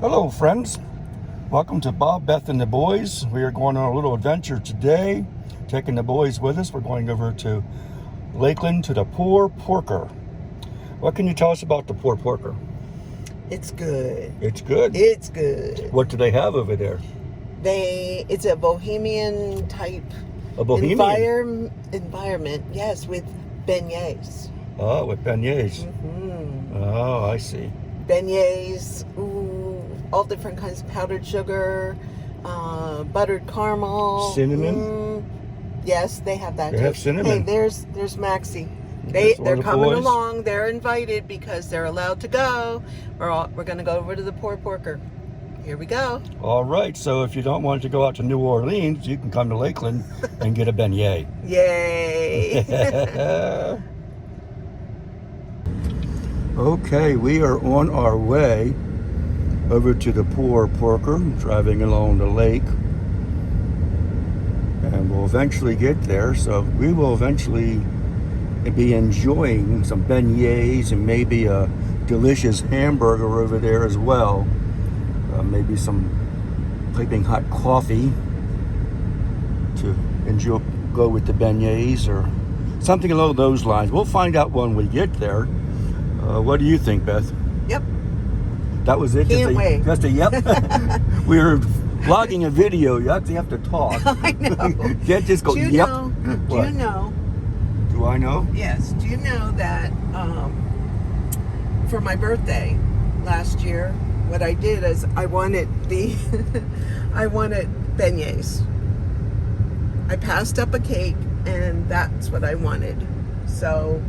Hello friends, welcome to Bob, Beth, and the boys. We are going on a little adventure today, taking the boys with us. We're going over to Lakeland to the Poor Porker. What can you tell us about the Poor Porker? It's good. It's good? It's good. What do they have over there? It's a bohemian type A bohemian? environment, yes, with beignets. Oh, with beignets. Mm-hmm. Oh, I see. Beignets, all different kinds of powdered sugar, buttered caramel. Cinnamon? Yes, they have that They too. have cinnamon. Hey, there's Maxi. They're the coming boys. along. They're invited because they're allowed to go. We're going to go over to the Poor Porker. Here we go. All right, so if you don't want to go out to New Orleans, you can come to Lakeland and get a beignet. Yay! Okay, we are on our way over to the Poor Porker, driving along the lake. And we'll eventually get there, so we will eventually be enjoying some beignets and maybe a delicious hamburger over there as well. Maybe some piping hot coffee to enjoy, go with the beignets or something along those lines. We'll find out when we get there. What do you think, Beth? Yep. That was it? Can't wait. Just a yep? We were vlogging a video. You actually have to talk. I know. You can't just go, Do you yep. know? What? Do you know? Do I know? Yes. Do you know that for my birthday last year, what I did is I wanted beignets. I passed up a cake, and that's what I wanted. So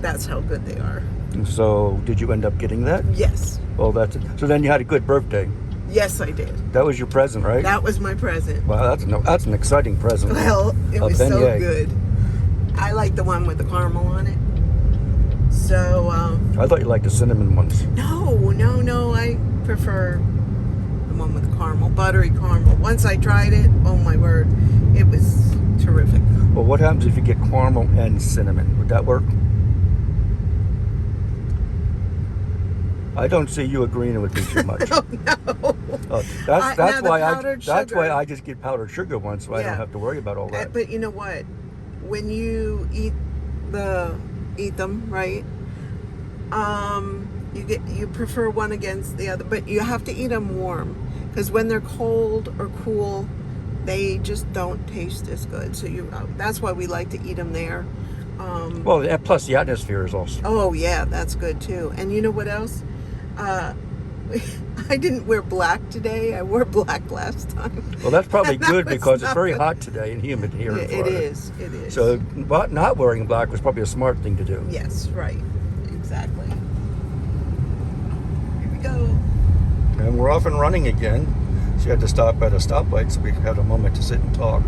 that's how good they are. So, did you end up getting that? Yes. Well, that's it. So then you had a good birthday. Yes, I did. That was your present, right? That was my present. Wow, that's an exciting present. Well, it was so beignet. good. I like the one with the caramel on it. So, I thought you liked the cinnamon ones. No. I prefer the one with the caramel, buttery caramel. Once I tried it, oh my word, it was terrific. Well, what happens if you get caramel and cinnamon? Would that work? I don't see you agreeing with me too much. No. That's why I I just get powdered sugar once, so I don't have to worry about all that. But you know what? When you eat them, right? You prefer one against the other, but you have to eat them warm, because when they're cold or cool, they just don't taste as good. So that's why we like to eat them there. Well, and plus the atmosphere is also. Oh yeah, that's good too. And you know what else? I didn't wear black today. I wore black last time. Well, that's probably good because it's very good. hot today and humid here in Florida. It is. So not wearing black was probably a smart thing to do. Yes, right. Exactly. Here we go. And we're off and running again. She had to stop at a stoplight, so we had a moment to sit and talk.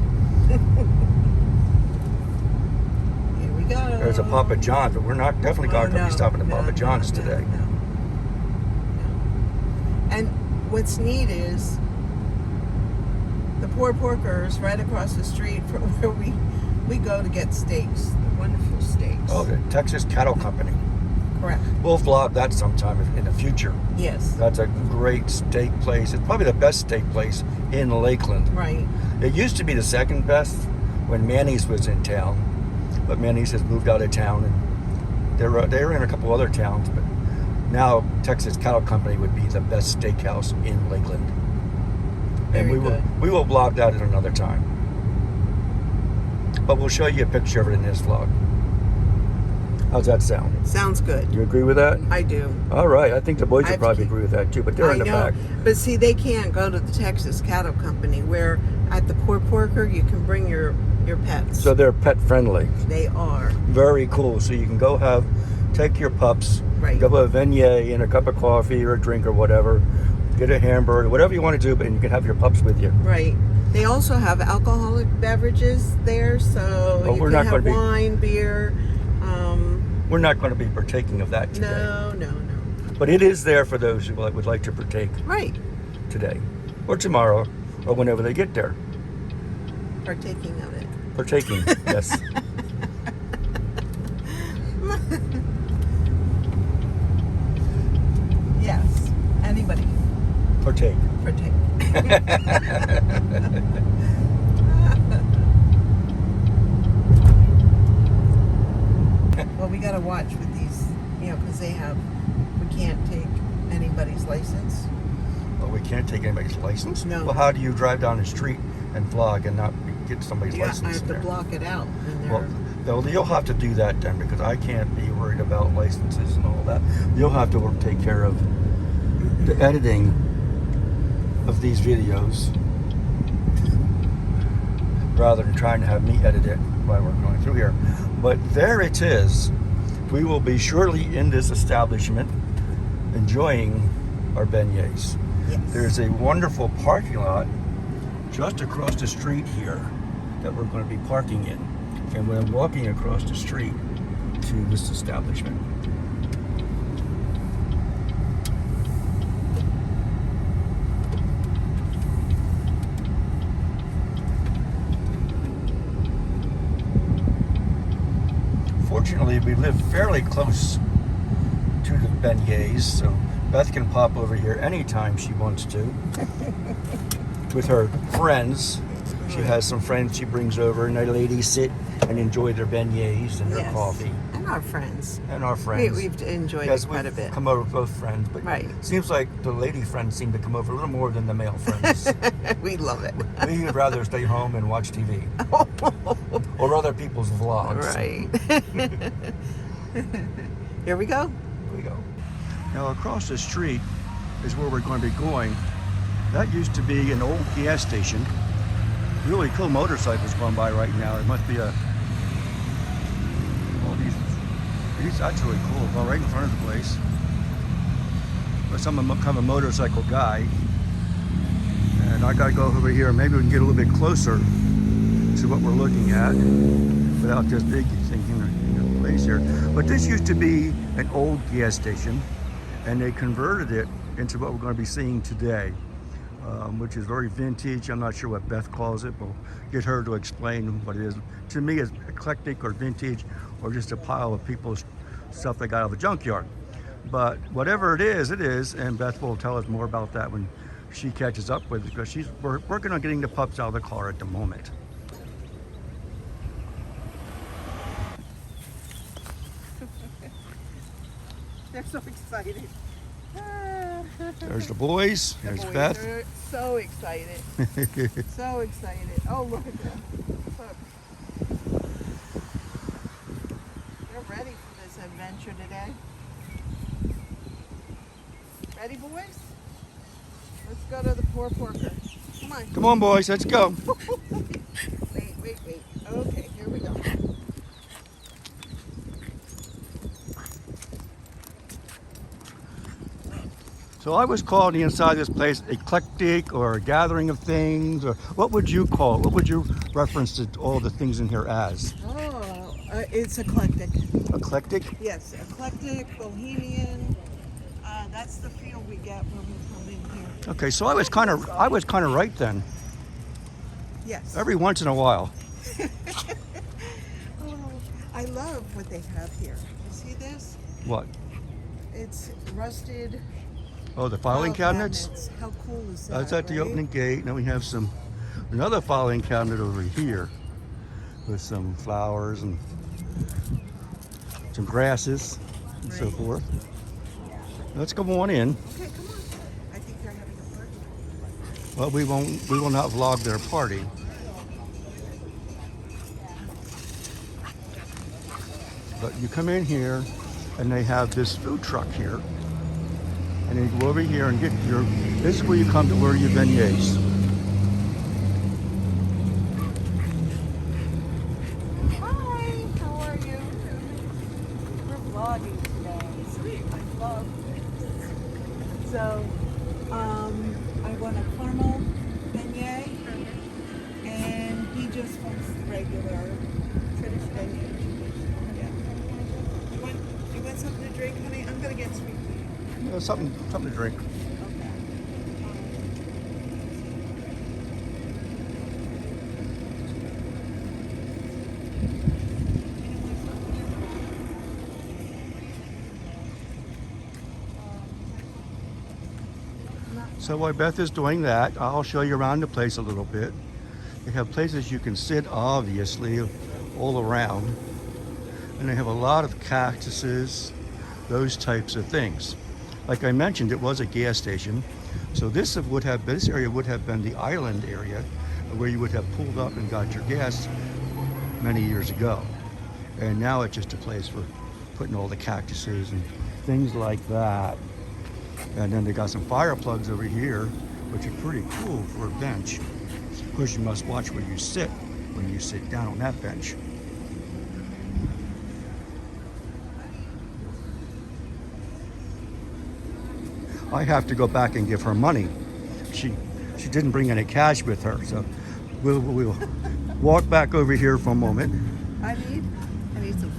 Here we go. There's a Papa John's, but we're not definitely not going to be stopping at Papa John's today. No. And what's neat is the Poor Porker is right across the street from where we go to get steaks, the wonderful steaks. Oh, the Texas Cattle Company. Correct. We'll vlog that sometime in the future. Yes. That's a great steak place. It's probably the best steak place in Lakeland. Right. It used to be the second best when Manny's was in town, but Manny's has moved out of town, and they're in a couple other towns, but now Texas Cattle Company would be the best steakhouse in Lakeland. And we will vlog that at another time. But we'll show you a picture of it in this vlog. How's that sound? Sounds good. You agree with that? I do. All right. I think the boys would probably agree with that too, but they're in the back. But see, they can't go to the Texas Cattle Company, where at the Poor Porker you can bring your pets. So they're pet friendly. They are. Very cool. So you can go take your pups, Right. go have a beignet and a cup of coffee or a drink or whatever, get a hamburger, whatever you want to do, but you can have your pups with you. Right. They also have alcoholic beverages there, so you can have wine, beer. We're not going to be partaking of that today. No. But it is there for those who would like to partake. Right. Today, or tomorrow, or whenever they get there. Partaking of it. Partaking, yes. Partake. Partake. Well, we gotta watch with these, you know, because we can't take anybody's license. Well, we can't take anybody's license? No. Well, how do you drive down the street and vlog and not get somebody's license I have to there? block it out. And Well, you'll have to do that then, because I can't be worried about licenses and all that. You'll have to take care of the editing of these videos rather than trying to have me edit it while we're going through here. But there it is. We will be shortly in this establishment enjoying our beignets. Yes. There's a wonderful parking lot just across the street here that we're going to be parking in. And we're walking across the street to this establishment. Fortunately, we live fairly close to the beignets, so Beth can pop over here anytime she wants to with her friends. She has some friends she brings over, and the ladies sit and enjoy their beignets and their coffee. And our friends. And our friends. We've enjoyed it quite a bit. Come over with both friends, but Right. it seems like the lady friends seem to come over a little more than the male friends. We love it. We'd rather stay home and watch TV. Or other people's vlogs. Right. Here we go. Here we go. Now across the street is where we're going to be going. That used to be an old gas station. Really cool motorcycles going by right now. It must be a... Oh, that's really cool. Well, right in front of the place. But some kind of a motorcycle guy. And I gotta go over here. Maybe we can get a little bit closer to what we're looking at without this big thing in the place here. But this used to be an old gas station, and they converted it into what we're going to be seeing today, which is very vintage. I'm not sure what Beth calls it. We'll get her to explain what it is. To me, it's eclectic or vintage, or just a pile of people's stuff they got out of a junkyard. But whatever it is, and Beth will tell us more about that when she catches up with it, because she's working on getting the pups out of the car at the moment. They're so excited. There's the boys. There's boys Beth. are so excited. So excited. Oh, look at them. Look. They're ready for this adventure today. Ready, boys? Let's go to the poor porker. Come on. Come on, boys. Let's go. Wait. Okay, here we go. So I was called inside this place eclectic, or a gathering of things, or what would you call it? What would you reference to all the things in here as? Oh, it's eclectic. Eclectic? Yes, eclectic, bohemian. That's the feel we get when we come in here. Okay, so I was kind of right then. Yes. Every once in a while. Oh, I love what they have here. You see this? What? It's rusted. Oh, the filing cabinets? How cool is that? That's at the right? opening gate. Now we have another filing cabinet over here with some flowers and some grasses and so Right. forth. Let's go on in. Okay, come on. I think they're having a party. Well, we will not vlog their party. But you come in here and they have this food truck here. And then you go over here and get this is where you come to order your beignets. Hi, how are you? We're vlogging today. Sweet, I love it. So, I want a caramel beignet, and he just wants the regular traditional beignet. Yeah. You want something to drink, honey? I'm gonna get sweet tea. Something to drink. Okay. So while Beth is doing that, I'll show you around the place a little bit. They have places you can sit, obviously, all around. And they have a lot of cactuses, those types of things. Like I mentioned, it was a gas station. So this area would have been the island area where you would have pulled up and got your gas many years ago. And now it's just a place for putting all the cactuses and things like that. And then they got some fire plugs over here, which are pretty cool for a bench. Of course, you must watch where you sit when you sit down on that bench. I have to go back and give her money. She didn't bring any cash with her, so we'll walk back over here for a moment. I need some.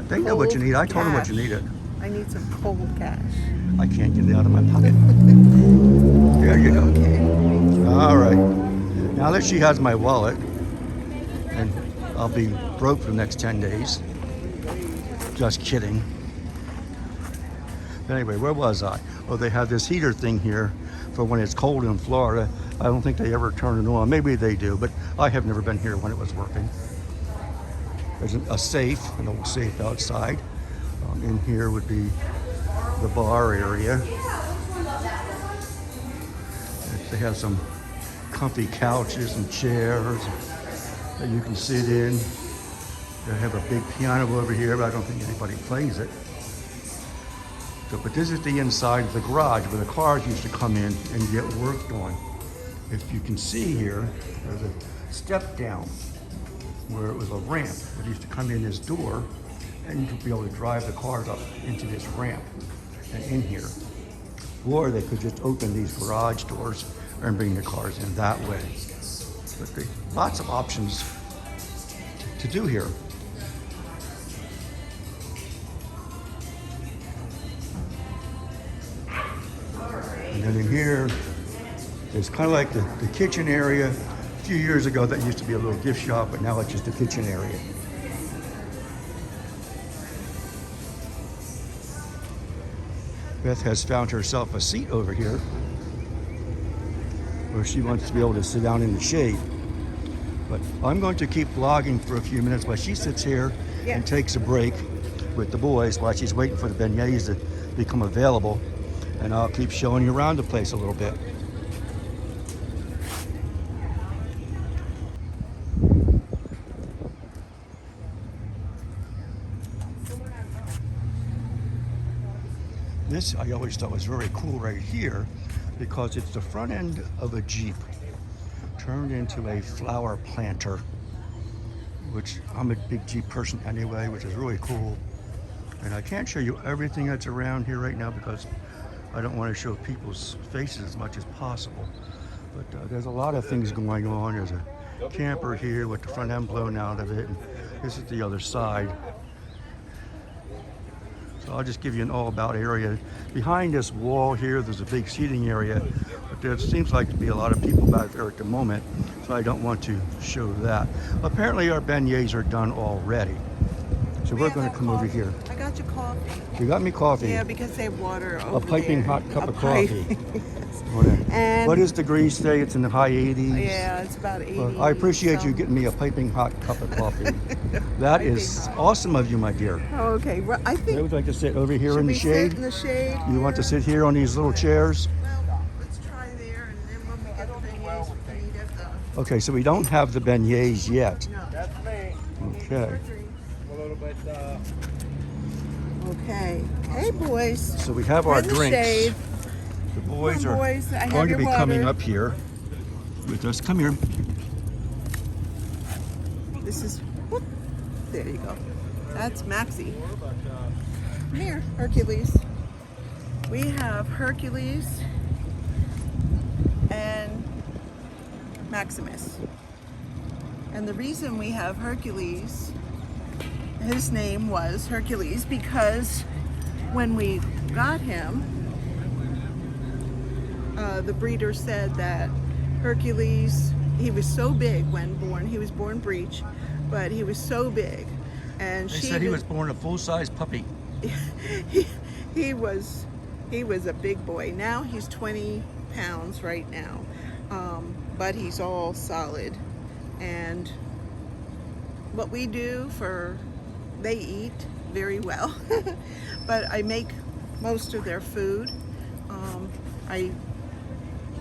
They know what you need. I told them what you cash. needed. I need some cold cash. I can't get it out of my pocket. There you go. Okay. All right. Now that she has my wallet, and I'll be broke for the next 10 days. Just kidding. Anyway, where was I? Oh, they have this heater thing here for when it's cold in Florida. I don't think they ever turn it on. Maybe they do, but I have never been here when it was working. There's a safe, an old safe outside. In here would be the bar area. They have some comfy couches and chairs that you can sit in. They have a big piano over here, but I don't think anybody plays it. So, but this is the inside of the garage where the cars used to come in and get worked on. If you can see here, there's a step down where it was a ramp. It used to come in this door and you'd be able to drive the cars up into this ramp and in here. Or they could just open these garage doors and bring the cars in that way. But lots of options to do here. And then in here, it's kind of like the kitchen area. A few years ago, that used to be a little gift shop, but now it's just a kitchen area. Beth has found herself a seat over here where she wants to be able to sit down in the shade. But I'm going to keep vlogging for a few minutes while she sits here and takes a break with the boys while she's waiting for the beignets to become available. And I'll keep showing you around the place a little bit. This I always thought was very cool right here because it's the front end of a Jeep turned into a flower planter, which I'm a big Jeep person anyway, which is really cool. And I can't show you everything that's around here right now because I don't want to show people's faces as much as possible. But there's a lot of things going on. There's a camper here with the front end blown out of it. And this is the other side. So I'll just give you an all-about area. Behind this wall here, there's a big seating area, but there seems like to be a lot of people back there at the moment, so I don't want to show that. Apparently our beignets are done already. So we're going to come over here. I got you coffee. You got me coffee? Yeah, because they have water over A piping there. hot cup of coffee. Yes. And what is degrees today? It's in the high 80s. Yeah, it's about 80. Well, I appreciate you getting me a piping hot cup of coffee. That is awesome of you, my dear. Okay, well, I think. I would like to sit over here should in the we shade. sit in the shade? You want to sit here on these little chairs? Well, let's try there, and then when we get the beignets, we can eat at the. Okay, so we don't have the beignets yet. No. That's me. Okay. A little bit, Okay. Hey, boys. So we have We're our in the drinks. shade. The boys Come on, are boys. I have going to your be water. coming up here with us. Come here. This is. Whoop, there you go. That's Maxi. Come here, Hercules. We have Hercules and Maximus. And the reason we have Hercules, his name was Hercules because when we got him, the breeder said that Hercules, he was so big when born. He was born breech, but he was so big. And They she said he was born a full-size puppy. he was a big boy. Now he's 20 pounds right now, but he's all solid. And what we do they eat very well, but I make most of their food. I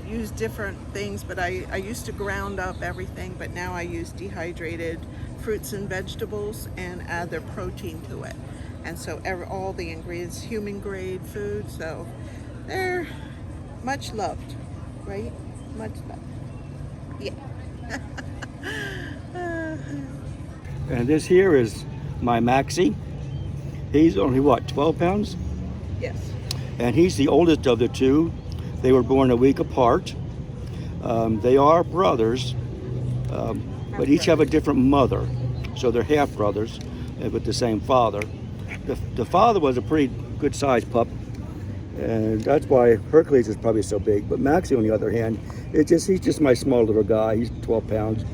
use different things, but I used to ground up everything, but now I use dehydrated fruits and vegetables and add their protein to it. And so all the ingredients, human grade food, so they're much loved, right? Much loved. Yeah. And this here is my Maxi. He's only, what, 12 pounds? Yes. And he's the oldest of the two. They were born a week apart. They are brothers, but each have a different mother. So they're half brothers with the same father. The father was a pretty good sized pup, and that's why Hercules is probably so big. But Maxi, on the other hand, he's just my small little guy. He's 12 pounds.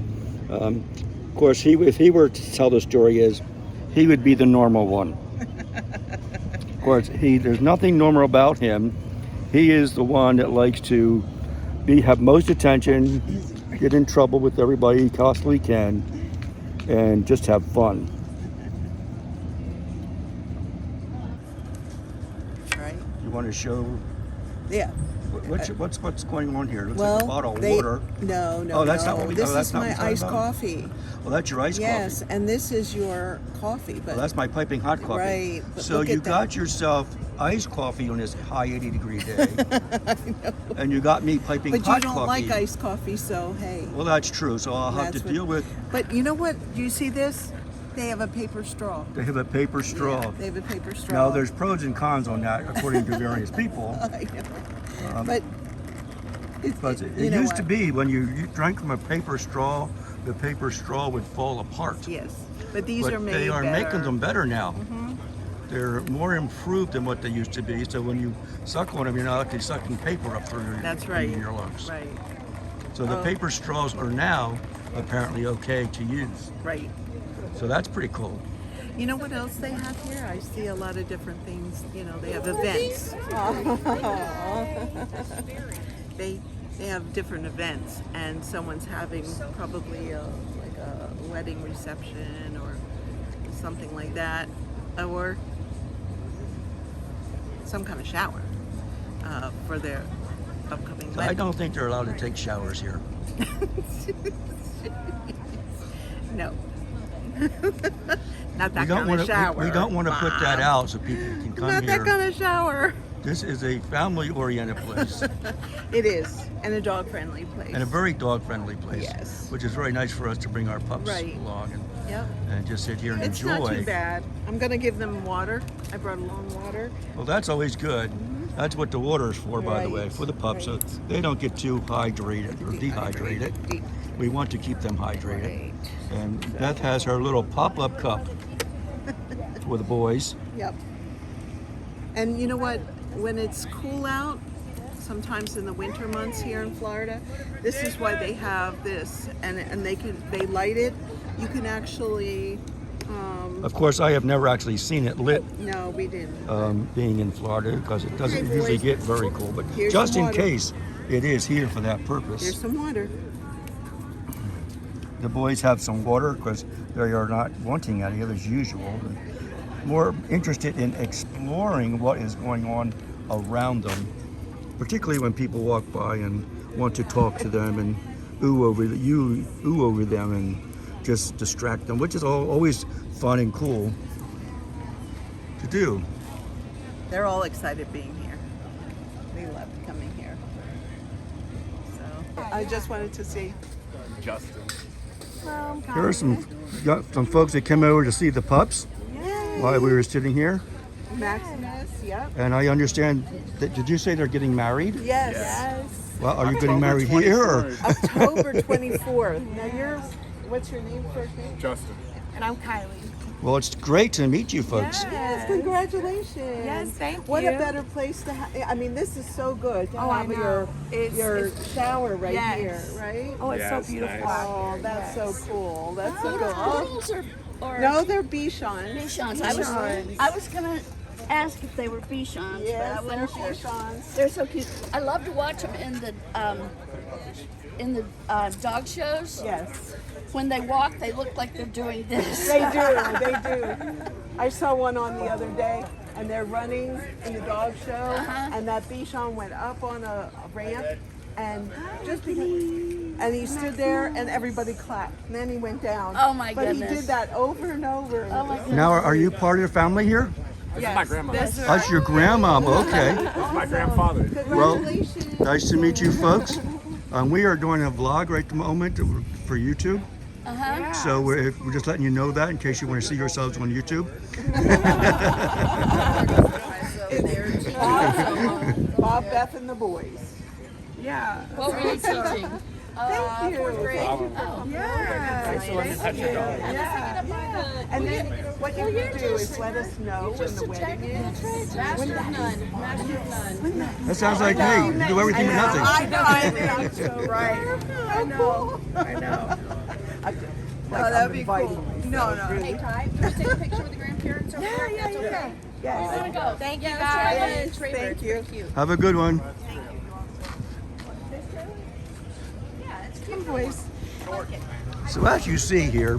Of course, if he were to tell the story, he would be the normal one. Of course, there's nothing normal about him. He is the one that likes to have most attention, get in trouble with everybody he possibly can, and just have fun. Right. You want to show? Yeah. What's going on here? Looks Well, like a bottle of water. No. Oh, that's not what we. This that's is not my what we're iced talking about? coffee. Well, that's your iced Yes, coffee. and this is your coffee. But Well, that's my piping hot coffee. Right. But So look you at that. got yourself iced coffee on this high 80-degree day, I know. and you got me piping But hot you don't coffee. like iced coffee, so hey. Well, that's true. So I'll have to That's what- deal with. But you know what? Do you see this? They have a paper straw. They have a paper straw. Yeah, they have a paper straw. Now, there's pros and cons on that, according to various people. I know. Um, But But you it know used to what? be when you drank from a paper straw, the paper straw would fall apart. Yes, but these But are made they are better. making them better now. Mhm. They're more improved than what they used to be. So when you suck on them, you're not actually sucking paper up through That's right. your lungs. Right, So the Oh. paper straws are now apparently okay to use. right. So that's pretty cool. You know what else they have here? I see a lot of different things. You know, they have events. They have different events, and someone's having probably like a wedding reception or something like that, or some kind of shower for their upcoming I wedding. don't think they're allowed to take showers here. No. Not that We don't kind want of to. shower. We don't want to put that Mom. out so people can come Not here. that kind of shower. This is a family-oriented place It is, and a dog-friendly place. and a very dog-friendly place. Yes. Which is very nice for us to bring our pups Right. along Yep. and just sit here and It's enjoy. not too bad. I'm gonna give them water. I brought along water. Well, that's always good. That's what the water is for, by the way, Right, for the pups, so right. they don't get too hydrated or dehydrated. We want to keep them hydrated. Right. And Beth has her little pop-up cup for the boys. Yep. And you know what? When it's cool out, sometimes in the winter months here in Florida, this is why they have this, and they light it. You can actually. Of course, I have never actually seen it lit No, we didn't. being in Florida because it doesn't Okay, usually boys. get very cool. But Here's just some in water. case it is here for that purpose. Here's some water. The boys have some water because they are not wanting any as usual. They're more interested in exploring what is going on around them, particularly when people walk by and want to talk to them and ooh over them and just distract them, which is always fun and cool to do. They're all excited being here. They love coming here. So I just wanted to see. Justin. Here are some folks that came over to see the pups while we were sitting here, Maximus, yep. and I understand that. Did you say they're getting married? Yes. Well, are you getting married here? Or? October 24th. Now what's your name, first name? Justin. And I'm Kylie. Well, it's great to meet you folks. Yes, congratulations. Yes, thank What you. a better place to have. I mean, this is so good to Oh, I have know. It's- your it's- shower right Yes. here, right? Oh, it's Yes, so beautiful. nice. Oh, that's Yes. so cool. That's so Oh, cool. poodles or No, they're Bichons. Bichons. Bichons. I was gonna ask if they were Bichons, but Yes, I they're wasn't sure. Bichons. They're so cute. I love to watch them in the dog shows. Yes, When they walk, they look like they're doing this. they do. They do. I saw one on the other day, and they're running in the dog show, and that Bichon went up on a ramp, and and he stood there, and everybody clapped. And then he went down. Oh, my But goodness. he did that over and over. Oh my goodness. Now, are you part of the family here? Yes, my grandma. That's your grandma. Okay. My grandfather. Well, Congratulations. nice to meet you, folks. We are doing a vlog right at the moment for YouTube. So we're just letting you know that in case you want to see yourselves on YouTube. Bob, Beth, and the boys. Yeah. What were you teaching? Thank you. Yeah. Thank you. Yeah. And then what you can do is let us know when the wedding is. That sounds like me. You do everything with nothing. I know. I'm so right. I know. Oh, that'd be cool. No. Hey, Ty, can we take a picture with the grandparents over there? That's okay. Yes. Thank you, Yes, guys. thank you. Have a good one. Come, boys. So as you see here,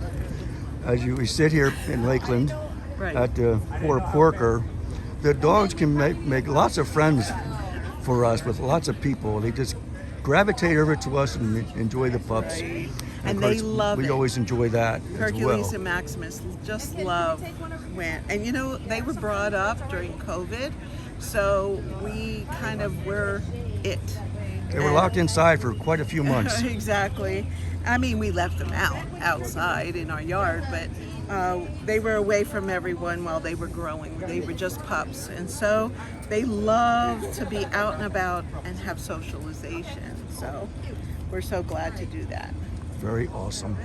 we sit here in Lakeland Right. at the Poor Porker, the dogs can make lots of friends for us with lots of people. They just gravitate over to us and enjoy the pups. Right. of And course, they love we it. always enjoy that Hercules as well. and Maximus just love when, and you know, they were brought up during COVID, so we kind of were it. They were locked inside for quite a few months. Exactly. I mean, we left them outside in our yard, but they were away from everyone while they were growing. They were just pups, and so they love to be out and about and have socialization. So we're so glad to do that. Very awesome.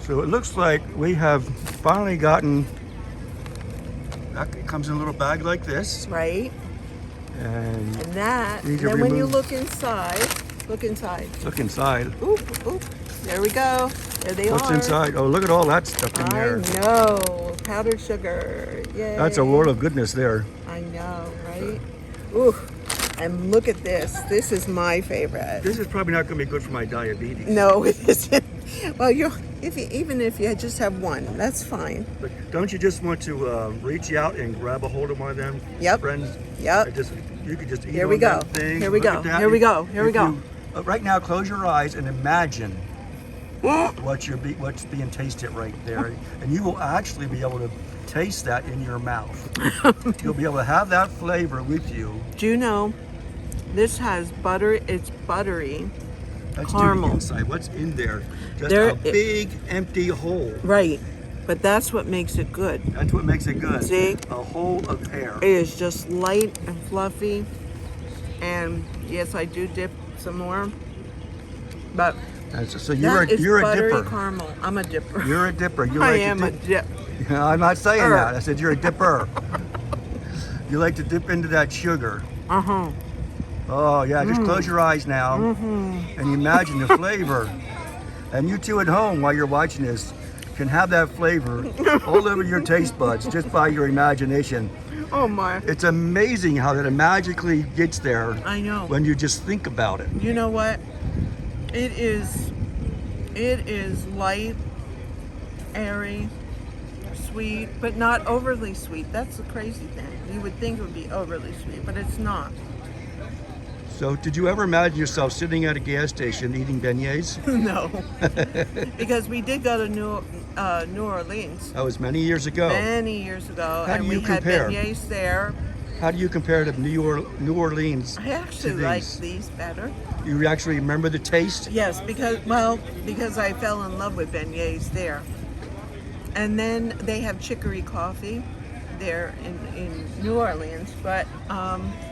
So it looks like we have finally gotten, that comes in a little bag like this. Right. And And that, You need to then when you remove- look inside, look inside. look inside. Oop, oop. There we go. There they What's are. inside? Oh, look at all that stuff in I there. know. Powdered sugar. Yay. That's a world of goodness there. I know, right? Ooh. And look at this. This is my favorite. This is probably not going to be good for my diabetes. No, it isn't. Well, even if you just have one, that's fine. But don't you just want to reach out and grab a hold of one of them Yep. friends? Yep. You could just eat Here we on go. that thing. Here we Look go. at that. Here we go. Here we If go. you- right now, close your eyes and imagine what's being tasted right there, and you will actually be able to taste that in your mouth. You'll be able to have that flavor with you. Do you know, this has butter, it's buttery. Let's Caramel. do the inside. What's in there? Just There- a big empty hole. Right. But that's what makes it good. That's what makes it good. See? A hole of air. It is just light and fluffy. And yes, I do dip some more. But So that is you're a buttery dipper. caramel. I'm a dipper. You're a dipper. You I like am to a dip. dip. I'm not saying Er. that. I said you're a dipper. You like to dip into that sugar. Uh-huh. Oh yeah, just close your eyes now and imagine the flavor. And you two at home, while you're watching this, can have that flavor all over your taste buds just by your imagination. Oh my. It's amazing how that magically gets there I know. when you just think about it. You know what? It is light, airy, sweet, but not overly sweet. That's the crazy thing. You would think it would be overly sweet, but it's not. So did you ever imagine yourself sitting at a gas station eating beignets? No. Because we did go to New Orleans That was many years ago. many years ago, How do and you we had compare? beignets there. How do you compare to New Orleans? I actually to like these? these better. You actually remember the taste? Yes, because I fell in love with beignets there. And then they have chicory coffee there in New Orleans, but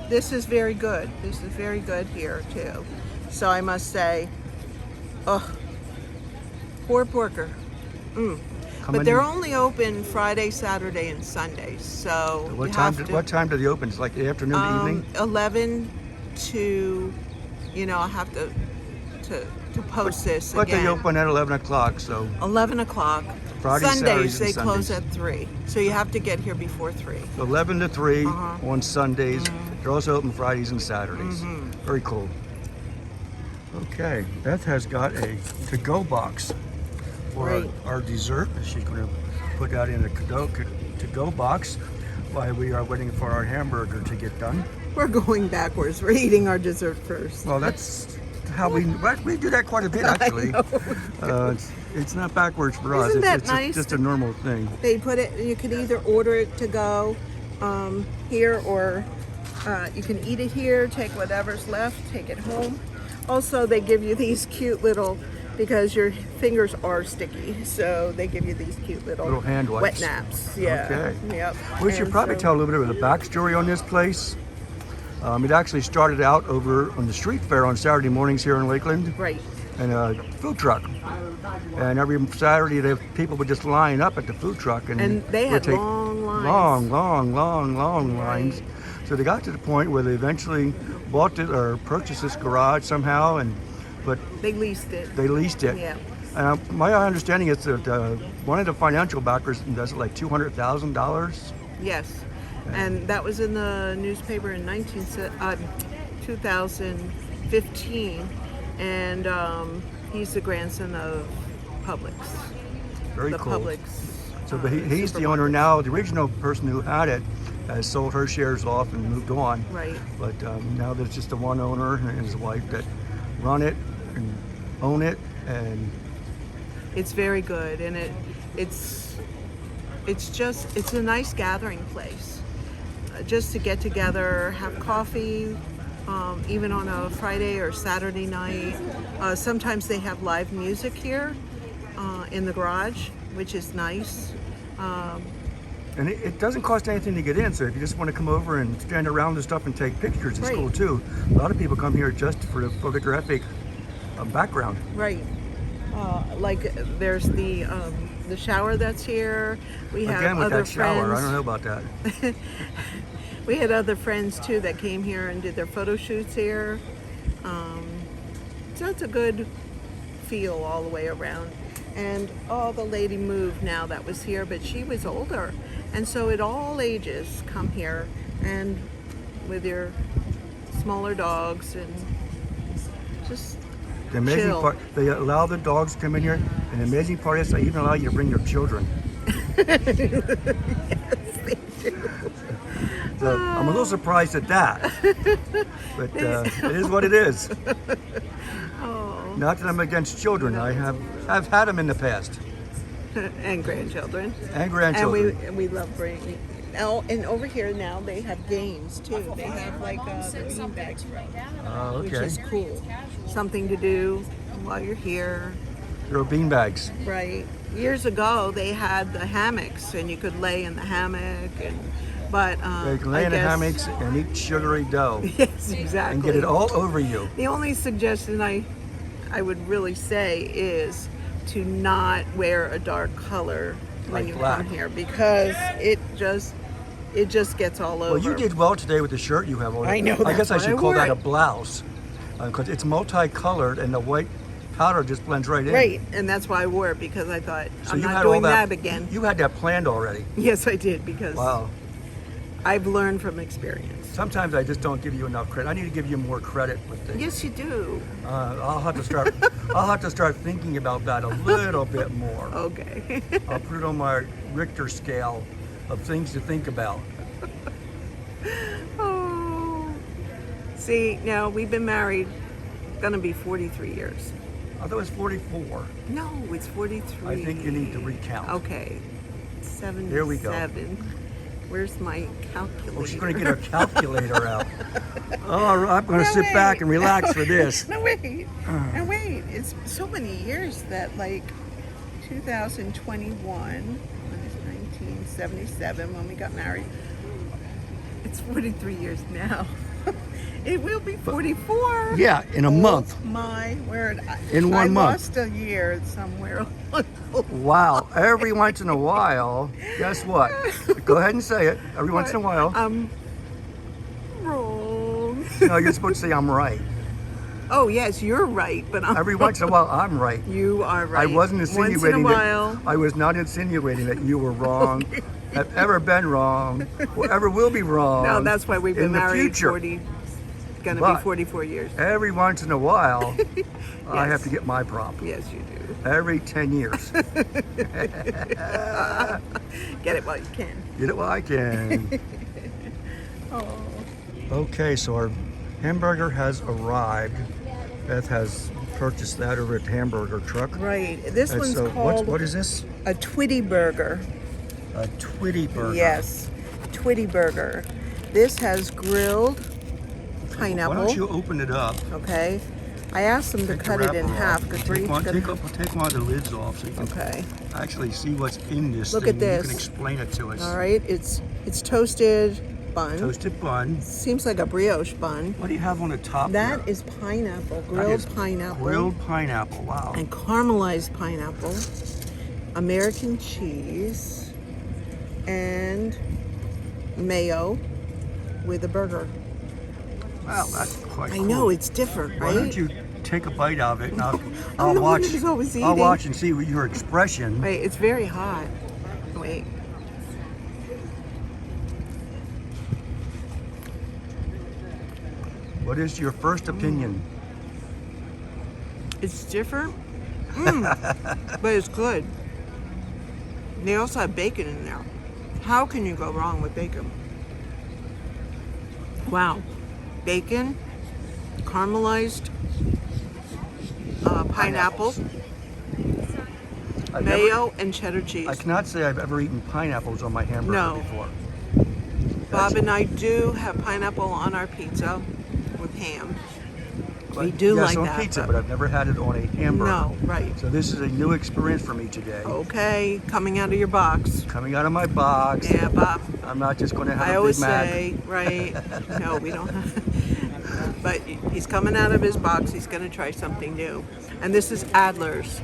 this is very good. This is very good here too. So I must say, Poor Porker. Coming But they're in- only open Friday, Saturday, and Sundays. So What you time? have to, What time do they open? It's like the afternoon, evening. 11 to, I have to post this But again. they open at 11 o'clock. So 11 o'clock. Fridays, Saturdays, Sundays and they Sundays. close at 3, so you have to get here before 3. 11 to 3 Uh-huh. on Sundays. They're also open Fridays and Saturdays. Very cool. Okay, Beth has got a to-go box for Great. our dessert. She's going to put that in a to-go box while we are waiting for our hamburger to get done. We're going backwards. We're eating our dessert first. Well, that's how we do that quite a bit, actually. It's not backwards for us. Isn't that It's nice? just a normal thing. They put it, you can either order it to go here, or you can eat it here, take whatever's left, take it home. Also, they give you these cute little, because your fingers are sticky, so they give you these cute little Hand wet wipes. naps. Yeah. Okay. Yep. We should And probably so- tell a little bit of the backstory on this place. It actually started out over on the street fair on Saturday mornings here in Lakeland, Right. and a food truck. And every Saturday, the people would just line up at the food truck, And they would had take long lines. long lines. So they got to the point where they eventually bought it or purchased this garage somehow, but They leased it. they leased it. Yeah. My understanding is that one of the financial backers invested like $200,000. Yes. And that was in the newspaper in 2015. And he's the grandson of Publix. Very the cool. Publix. So but he's the owner now. The original person who had it has sold her shares off and moved on. Right. But now there's just the one owner and his wife that run it and own it. And It's very good, and it's a nice gathering place, just to get together, have coffee, even on a Friday or Saturday night. Sometimes they have live music here in the garage, which is nice. And it doesn't cost anything to get in, so if you just want to come over and stand around and stuff and take pictures, it's Right. cool too. A lot of people come here just for the photographic background. Right. Like there's the shower that's here. We have Again, with other that shower, friends. I don't know about that. We had other friends too that came here and did their photo shoots here. So it's a good feel all the way around. And the lady moved now that was here, but she was older. And so at all ages come here, and with your smaller dogs, and just The amazing chill. part, they allow the dogs to come in here, and the amazing part is they even allow you to bring your children. So I'm a little surprised at that, but it is what it is. Not that I'm against children. I have had them in the past, and grandchildren. and grandchildren. And we love bringing. Oh, and over here now they have games too. They have like the beanbag throw, which Okay, is cool. Something to do while you're here, throw bean bags. right? Years ago they had the hammocks, and you could lay in the hammock, but They can lay in the guess- hammocks and eat sugary dough Yes, exactly. and get it all over you. The only suggestion I would really say is to not wear a dark color when Like you black. come here, because it just gets all over. Well, you did well today with the shirt you have on. I know, I guess that's I why should I call wore that a it. blouse, because it's multicolored and the white powder just blends right in. Right, and that's why I wore it, because I thought So I'm you not had doing all that again. You had that planned already. Yes, I did, because Wow. I've learned from experience. Sometimes I just don't give you enough credit. I need to give you more credit with things. Yes, you do. I'll have to start. I'll have to start thinking about that a little bit more. Okay. I'll put it on my Richter scale of things to think about. Oh. See, now we've been married, gonna be 43 years. I thought it was 44. No, it's 43. I think you need to recount. Okay. 77. There we go. Where's my calculator? Oh, she's going to get her calculator out. Oh, I'm going to sit back and relax for this. No, wait. No, wait. It's so many years that, like, 2021, when it's 1977, when we got married, it's 43 years now. It will be 44. Yeah, in a month. My word. In 1 month. I lost a year somewhere. Wow. Every once in a while, guess what? Go ahead and say it. Every once in a while. I'm wrong. No, you're supposed to say I'm right. Oh yes, you're right, but I'm Every once in a while, I'm right. You are right. I wasn't Once in a insinuating while. that. I was not insinuating that you were wrong, have ever been wrong, or ever will be wrong. No, that's why we've been in the married future. 40. Gonna But- be 44 years. Every once in a while, I Yes. have to get my prop. Yes, you do. Every 10 years. Get it while you can. Get it while I can. Oh. Okay, so our hamburger has arrived. Beth has purchased that over at the hamburger truck. Right. This And one's so called what is this? a twitty burger. A twitty burger. Yes, twitty burger. This has grilled pineapple. Why don't you open it up? Okay. I asked them to Take the cut it in wrapper half off. because we're Take each one, gonna. take one of the lids off so you can Okay. actually see what's in this Look thing. at this. You can explain it to us. All right. It's toasted bun. Toasted bun. Seems like a brioche bun. What do you have on the top That here? is pineapple, That grilled is pineapple, Grilled pineapple, wow. and caramelized pineapple, American cheese, and mayo with a burger. Wow, that's quite I cool. know it's different, Why right? don't you take a bite of it and I'll I'm the one watch. who's always I'll eating. watch and see what your expression. Wait, it's very hot. Wait. What is your first opinion? It's different, but it's good. They also have bacon in there. How can you go wrong with bacon? Wow. Bacon, caramelized pineapple, I've mayo, and cheddar cheese. I cannot say I've ever eaten pineapples on my hamburger No. before. Bob and I do have pineapple on our pizza with ham. We do yes, like on that, pizza, but- but I've never had it on a hamburger. No, right. So this is a new experience for me today. Okay, coming out of your box. Coming out of my box. Yeah, Bob. I'm not just going to have I a always Big Mac. say, right? No, we don't have. But he's coming out of his box. He's going to try something new. And this is Adler's.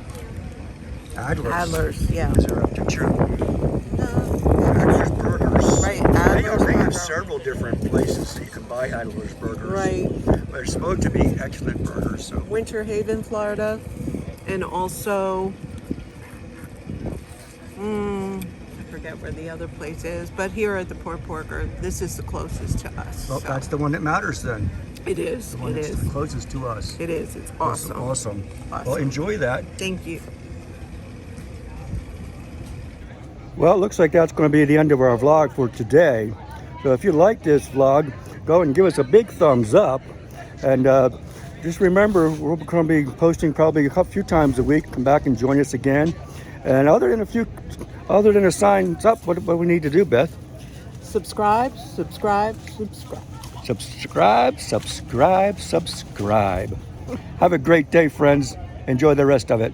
Adler's. Adler's, yeah. Is there a picture of Adler's Burgers? Right, They Adler's have Burger. several different places that you can buy Adler's Burgers. Right. But they're supposed to be excellent burgers. So Winter Haven, Florida. And also, I forget where the other place is. But here at the Port Porker, this is the closest to us. well, so. that's the one that matters then. It is. The one It that's is. the closest to us. It is. It's awesome. Awesome. Awesome. Well, enjoy that. Thank you. Well, it looks like that's going to be the end of our vlog for today. So if you like this vlog, go and give us a big thumbs up. And just remember, we're going to be posting probably a few times a week. Come back and join us again. And other than a signs up, what we need to do, Beth? Subscribe, subscribe, subscribe. Subscribe. Have a great day, friends. Enjoy the rest of it.